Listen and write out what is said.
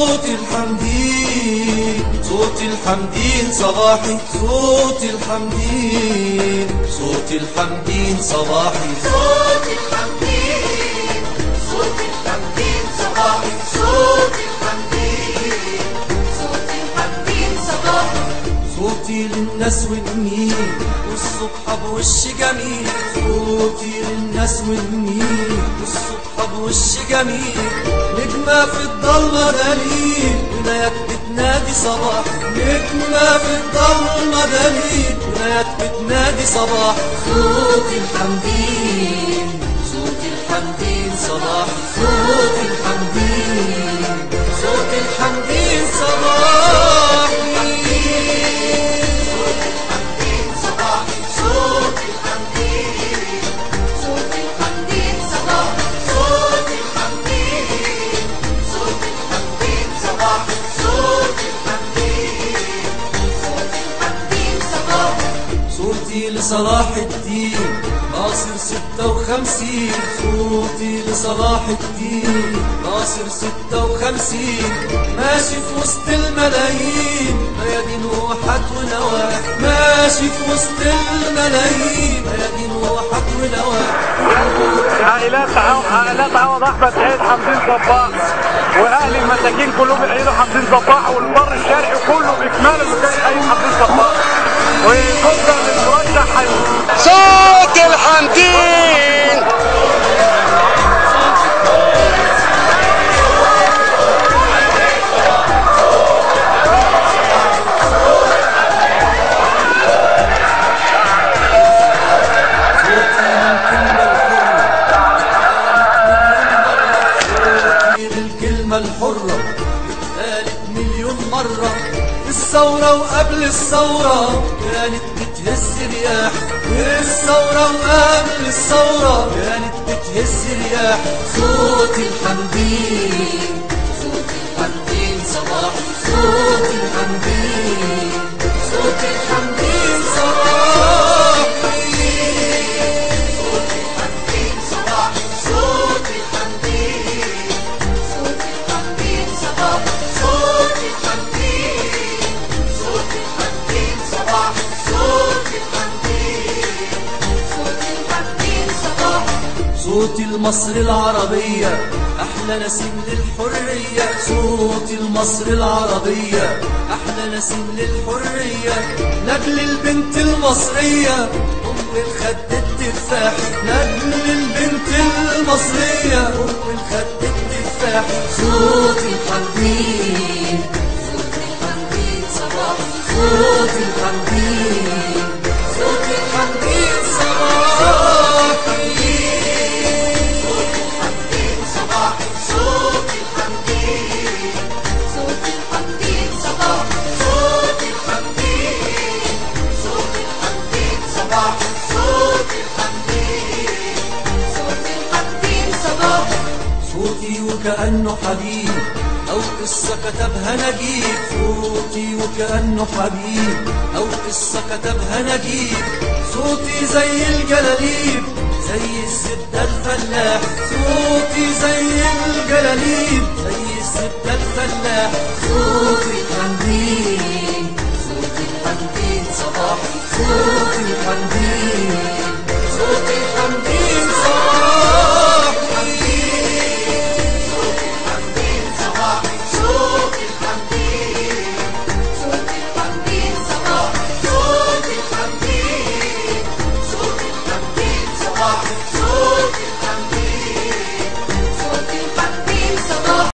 صوت الحمدين، صوت الحمدين صباحي، صوت الحمدين، صوت الحمدين صباحي، صوت الحمدين، صوت الحمدين صباحي، صوت الحمدين، صوت الحمدين صباحي. صوتي للناس والنيل والصبح بوش جميل، صوتي للناس والنيل والصبح بوش جميل. نجمة في الضلمة دليل ولايات بتنادي صباح، نجمة في الضلمة دليل ولايات بتنادي صباح. صوت الحمدين، صوت الحمدين صباح، صوت الحمدين، صوت الحمدين صباح. صوتي لصلاح الدين ناصر 56، صوتي لصلاح الدين ناصر 56. ماشي في وسط الملايين ميادين وحد ونواح، ماشي في وسط الملايين ميادين وحد ونواح. عائلات عوض احمد سعيد حمدين صباح، واهل المساكين كلهم بيحيوا حمدين صباح، والبر الشرقي كله باكماله بيحيي حمدين صباح. ويفضل المرشح صوت الحمدين. الكلمة الحرة اتقالت مليون مرة، الثورة وقبل الثورة كانت بتهز رياح، الثورة وقبل الثورة كانت بتهز رياح. صوت الحمدين، صوت الحمدين صباح، صوت الحمدين، صوت الحمدين صباح، صوت الحمدين صباح، صوت الحمدين، صوت الحمدين صباح، صوت الحمدين، صوت الحمدين صباح، صوت الحمدين، صوت الحمدين صباح. صوت المصر العربية أحلى نسيم للحرية، صوت المصر العربية أحلى نسيم للحرية. نجل البنت المصرية أم الخد التفاحي، نجل البنت المصرية أم الخد التفاحي. صوت الحمدين، صوت الحمدين صباح، صوت الحمدين، صوت الحمدين صباح. صوت الحمدين، صوت الحمدين صباح، صوت الحمدين، صوت الحمدين صباح، صوت الحمدين، صوت الحمدين صباح. صوتي وكأنه حبيب أو قصة كتبها نجيب، صوتي وكأنه حبيب أو قصة كتبها نجيب. صوتي زي الجلاليب زي الزبدة الفلاح، صوتي زي الجلاليب زي الزبدة الفلاح.